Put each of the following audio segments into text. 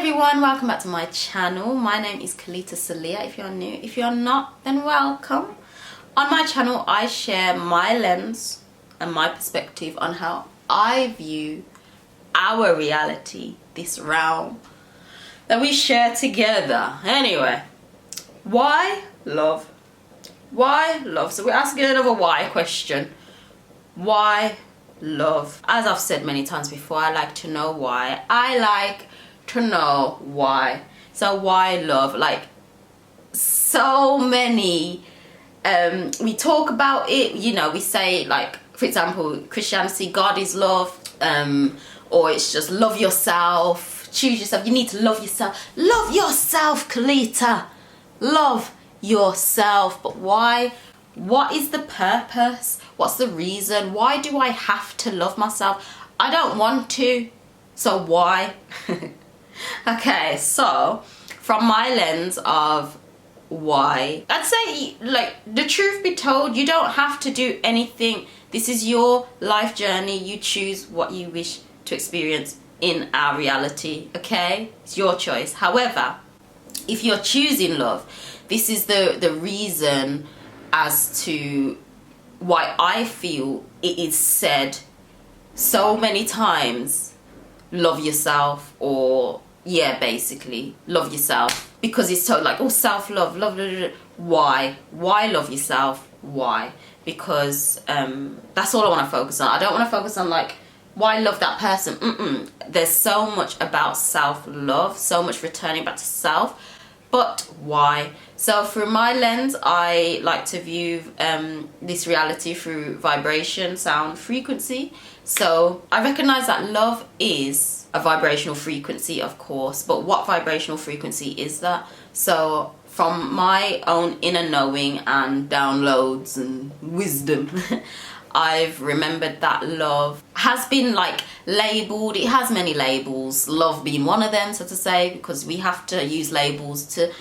everyone, welcome back to my channel. My name is Kelita Sahliah if you're new. If you're not, then welcome. On my channel I share my lens and my perspective on how I view our reality, this realm that we share together. Anyway, why love? Why love? So we're asking another why question. Why love? As I've said many times before, I like to know why. I like to know why. So why love? Like, so many we talk about it, you know, we say, like, for example, Christianity, God is love, or it's just love yourself, choose yourself. You need to love yourself. Love yourself, Kelita. Love yourself. But why? What is the purpose? What's the reason? Why do I have to love myself? I don't want to, so why? Okay, so from my lens of why, I'd say, like, the truth be told, you don't have to do anything. This is your life journey. You choose what you wish to experience in our reality, okay? It's your choice. However, if you're choosing love, this is the reason as to why I feel it is said so many times, love yourself, or yeah, basically love yourself, because it's so like, oh, self-love, love, blah, blah, blah. Why love yourself? Why? Because that's all I want to focus on. I don't want to focus on, like, why love that person. There's so much about self-love, so much returning back to self, but why? So through my lens, I like to view this reality through vibration, sound, frequency. So I recognize that love is a vibrational frequency, of course, but what vibrational frequency is that? So from my own inner knowing and downloads and wisdom, I've remembered that love has been, like, labeled. It has many labels, love being one of them, so to say, because we have to use labels to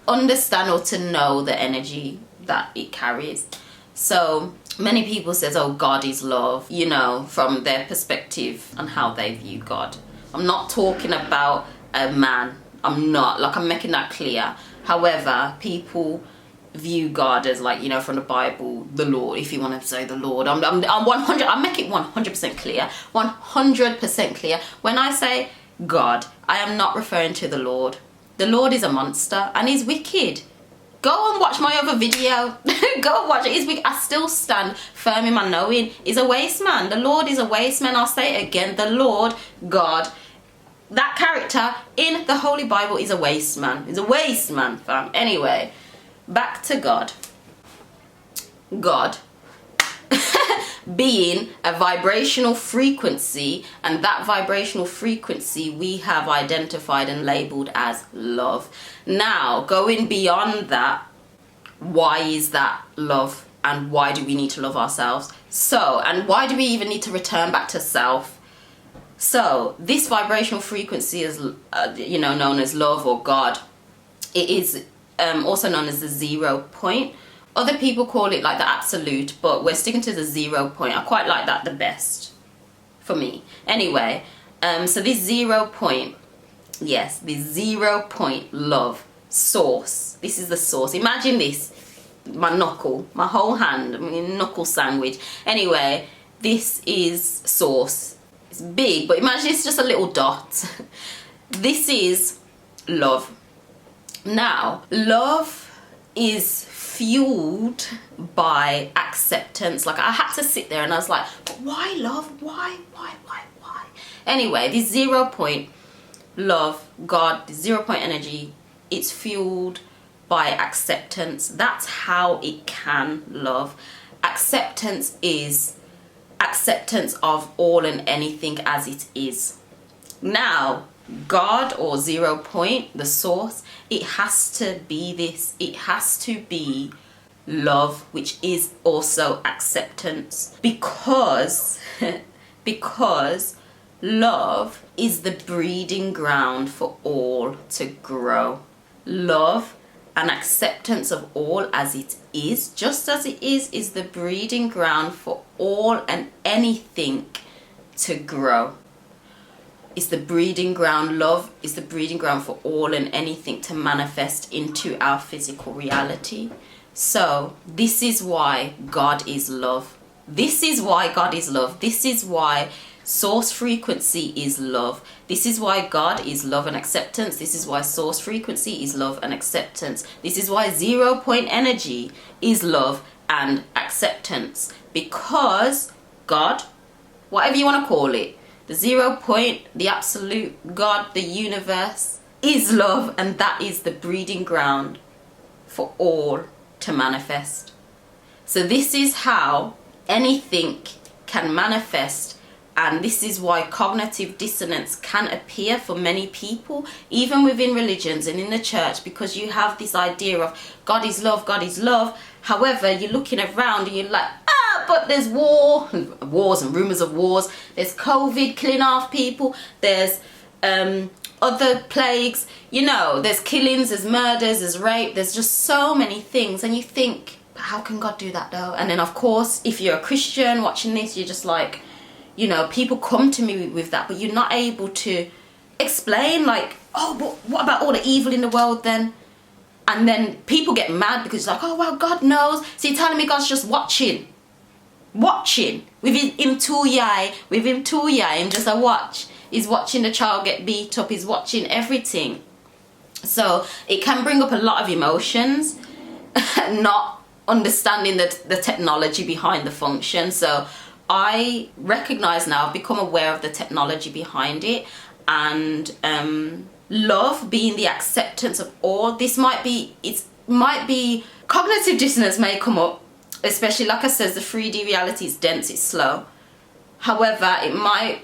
understand or to know the energy that it carries. So many people says, oh, God is love, you know, from their perspective and how they view God. I'm not talking about a man. I'm making that clear. However, people view God as, like, you know, from the Bible, the Lord, if you want to say the Lord. I'm 100, I make it 100% clear, 100% clear. When I say God, I am not referring to the Lord. The Lord is a monster and he's wicked. Go and watch my other video. Go and watch it. He's wicked. I still stand firm in my knowing. He's a waste man. The Lord is a waste man. I'll say it again. The Lord, God, that character in the Holy Bible is a waste man. He's a waste man, fam. Anyway, back to God. God being a vibrational frequency, and that vibrational frequency we have identified and labeled as love. Now, going beyond that, why is that love, and why do we need to love ourselves? So, and why do we even need to return back to self? So this vibrational frequency is you know, known as love or God. It is also known as the 0 point. Other people call it, like, the absolute, but we're sticking to the 0 point. I quite like that the best for me. Anyway, so this 0 point, yes, this 0 point love source. This is the source. Imagine this, my knuckle, my whole hand, I mean, knuckle sandwich. Anyway, this is source. It's big, but imagine it's just a little dot. This is love. Now, love is fueled by acceptance. Like, I had to sit there and I was like, but why love? Why? Anyway, this 0 point love, God, the 0 point energy, it's fueled by acceptance. That's how it can love. Acceptance is acceptance of all and anything as it is. Now, God, or 0 point, the source, it has to be this. It has to be love, which is also acceptance, because love is the breeding ground for all to grow. Love and acceptance of all as it is, just as it is the breeding ground for all and anything to grow. It's the breeding ground. Love is the breeding ground for all and anything to manifest into our physical reality. So this is why God is love. This is why God is love. This is why source frequency is love. This is why God is love and acceptance. This is why source frequency is love and acceptance. This is why 0 point energy is love and acceptance. Because God, whatever you want to call it, the 0 point, the absolute God, the universe, is love, and that is the breeding ground for all to manifest. So this is how anything can manifest, and this is why cognitive dissonance can appear for many people, even within religions and in the church, because you have this idea of God is love, God is love. However, you're looking around and you're like, but there's wars and rumors of wars. There's COVID killing off people. There's other plagues. You know, there's killings, there's murders, there's rape. There's just so many things. And you think, but how can God do that though? And then of course, if you're a Christian watching this, you're just like, you know, people come to me with that, but you're not able to explain like, oh, but what about all the evil in the world then? And then people get mad because it's like, oh, well, God knows. So you're telling me God's just watching with him two eye, and just a watch. He's watching the child get beat up. He's watching everything. So it can bring up a lot of emotions, not understanding the technology behind the function. So I recognize now, I've become aware of the technology behind it, and love being the acceptance of all. This might be cognitive dissonance may come up, especially like I said, the 3D reality is dense, it's slow. However, it might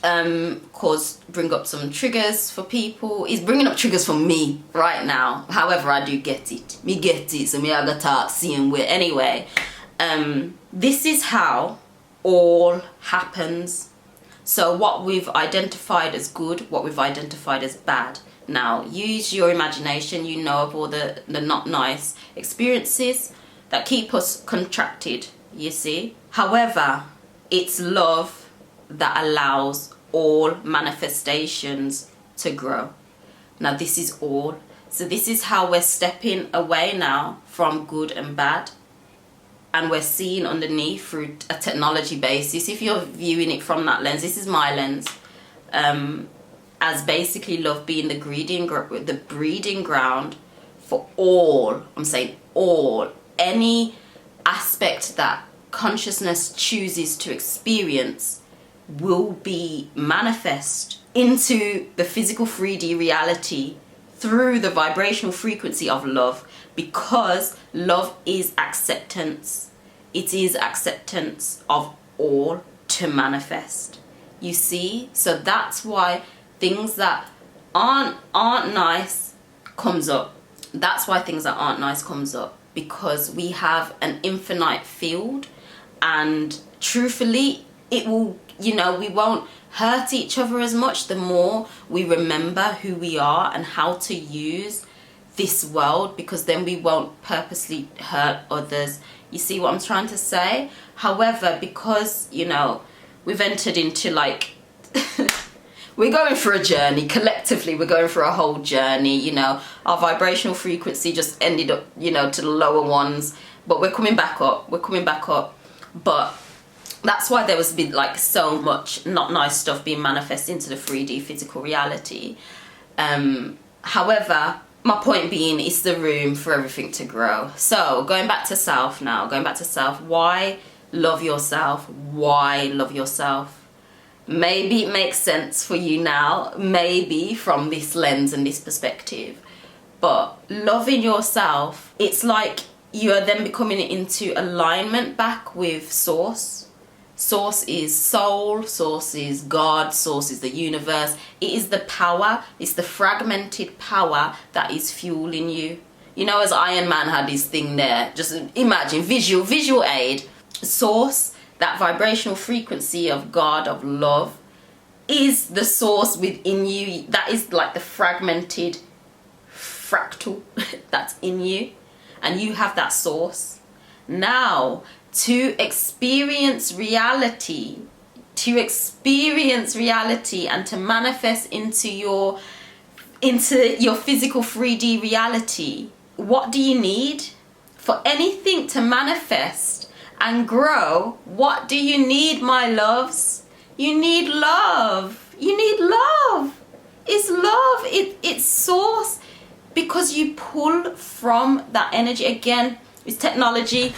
bring up some triggers for people. It's bringing up triggers for me right now. However, I do get it. So me I gotta talk seeing where anyway. This is how all happens. So what we've identified as good, what we've identified as bad. Now use your imagination. You know of all the not nice experiences that keep us contracted, you see. However, it's love that allows all manifestations to grow. Now this is all. So this is how we're stepping away now from good and bad, and we're seeing underneath through a technology basis. If you're viewing it from that lens, this is my lens, as basically love being the breeding ground for all. I'm saying all, any aspect that consciousness chooses to experience will be manifest into the physical 3D reality through the vibrational frequency of love, because love is acceptance. It is acceptance of all to manifest. You see? So that's why things that aren't nice comes up. That's why things that aren't nice comes up, because we have an infinite field, and truthfully it will, you know, we won't hurt each other as much the more we remember who we are and how to use this world, because then we won't purposely hurt others. You see what I'm trying to say? However, because, you know, we've entered into like we're going for a journey collectively, we're going for a whole journey, you know, our vibrational frequency just ended up, you know, to the lower ones, but we're coming back up, but that's why there was been like so much not nice stuff being manifested into the 3D physical reality. However, my point being, it's the room for everything to grow. So going back to self now, why love yourself? Why love yourself? Maybe it makes sense for you now, maybe from this lens and this perspective, but loving yourself, it's like you are then becoming into alignment back with source. Source is soul, source is God, source is the universe. It is the power, it's the fragmented power that is fueling you. You know, as Iron Man had his thing there, just imagine, visual aid. Source, that vibrational frequency of God, of love, is the source within you. That is like the fragmented fractal that's in you, and you have that source. Now, to experience reality, to experience reality and to manifest into your physical 3D reality, what do you need? For anything to manifest and grow, what do you need, my loves? You need love. You need love. It's love. It's source, because you pull from that energy. Again, it's technology.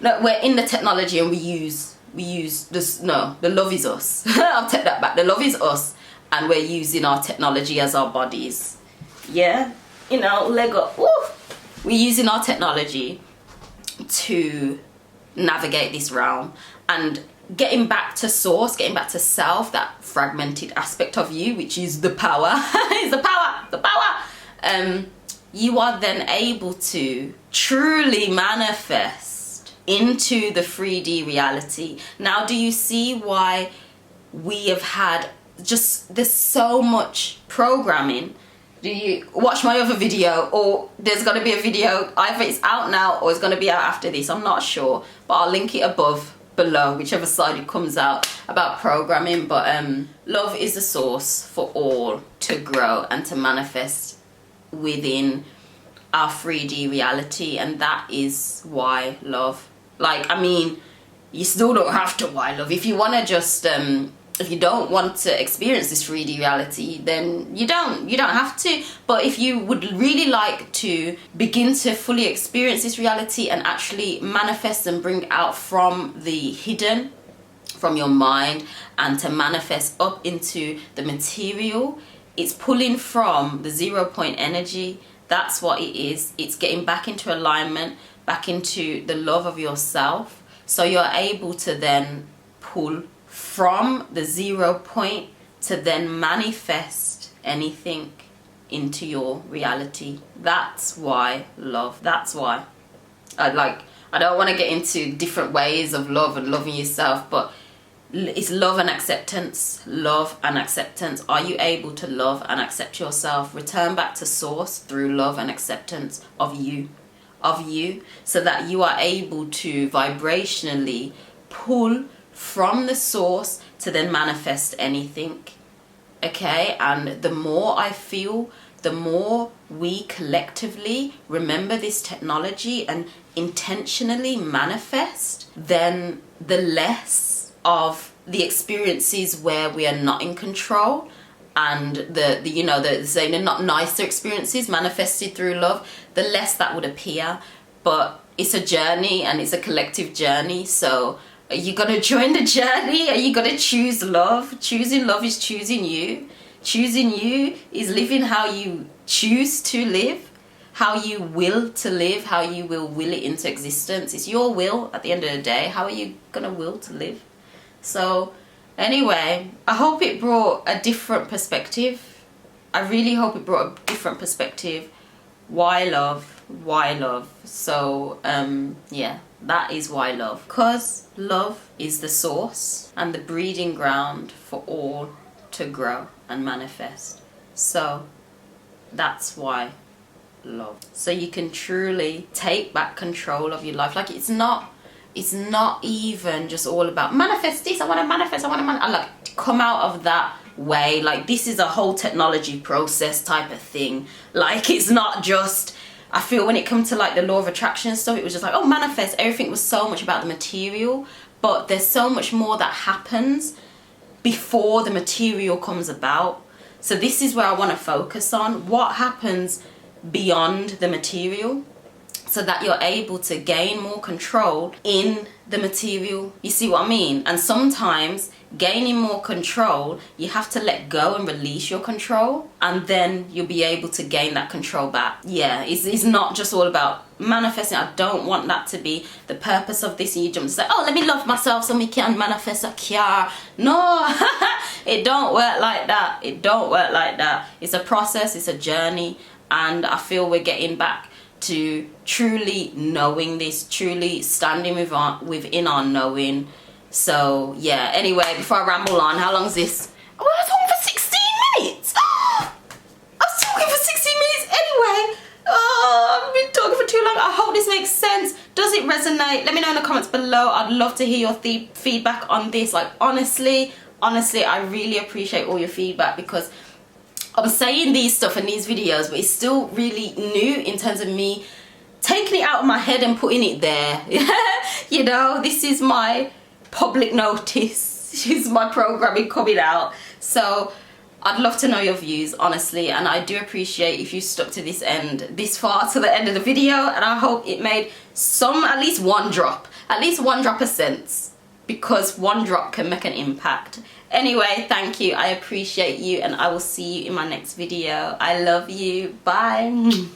Look, we're in the technology and we use this. No, the love is us. I'll take that back. The love is us, and we're using our technology as our bodies. Yeah, you know, Lego. Woo! We're using our technology to navigate this realm, and getting back to source, getting back to self, that fragmented aspect of you, which is the power. Is the power. You are then able to truly manifest into the 3D reality. Now, do you see why we have had there's so much programming? Do you watch my other video, or there's going to be a video, either it's out now or it's going to be out after this, I'm not sure, but I'll link it below, whichever side it comes out, about programming. But love is the source for all to grow and to manifest within our 3D reality. And that is why love. Like, I mean, you still don't have to why love. If you want to just if you don't want to experience this 3D reality, then you don't have to. But if you would really like to begin to fully experience this reality and actually manifest and bring out from the hidden, from your mind, and to manifest up into the material, it's pulling from the 0 point energy. That's what it is. It's getting back into alignment, back into the love of yourself. So you're able to then pull from the 0 point to then manifest anything into your reality. That's why love. That's why I don't want to get into different ways of love and loving yourself, but it's love and acceptance. Love and acceptance. Are you able to love and accept yourself? Return back to source through love and acceptance of you, so that you are able to vibrationally pull from the source to then manifest anything. Okay, and the more I feel, the more we collectively remember this technology and intentionally manifest, then the less of the experiences where we are not in control, and the not nicer experiences manifested through love, the less that would appear. But it's a journey, and it's a collective journey. So are you gonna join the journey? Are you gonna choose love? Choosing love is choosing you. Choosing you is living how you choose to live, how you will to live, how you will it into existence. It's your will at the end of the day. How are you gonna will to live? So anyway, I hope it brought a different perspective. I really hope it brought a different perspective. Why love? Why love? So yeah, that is why love. Because love is the source and the breeding ground for all to grow and manifest. So that's why love. So you can truly take back control of your life. Like, it's not even just all about manifest this, I want to manifest, I like come out of that way. Like, this is a whole technology process type of thing. Like, it's not just, I feel when it comes to like the law of attraction and stuff, it was just like, oh, manifest. Everything was so much about the material, but there's so much more that happens before the material comes about. So this is where I want to focus on what happens beyond the material, so that you're able to gain more control in the material. You see what I mean? And sometimes gaining more control, you have to let go and release your control, and then you'll be able to gain that control back. Yeah, it's not just all about manifesting. I don't want that to be the purpose of this. You jump to say, oh, let me love myself so we can manifest a car. No, it don't work like that. It don't work like that. It's a process, it's a journey, and I feel we're getting back to truly knowing this, truly standing within our knowing. So yeah, anyway, before I ramble on, how long is this? Oh, I was talking for 16 minutes. I was talking for 16 minutes anyway. Oh, I've been talking for too long. I hope this makes sense. Does it resonate? Let me know in the comments below. I'd love to hear your feedback on this. Like, honestly, I really appreciate all your feedback, because I'm saying these stuff in these videos, but it's still really new in terms of me taking it out of my head and putting it there. You know, this is my public notice. This is my programming coming out. So I'd love to know your views, honestly, and I do appreciate if you stuck to this far to the end of the video, and I hope it made at least one drop of sense, because one drop can make an impact. Anyway, thank you, I appreciate you, and I will see you in my next video. I love you. Bye.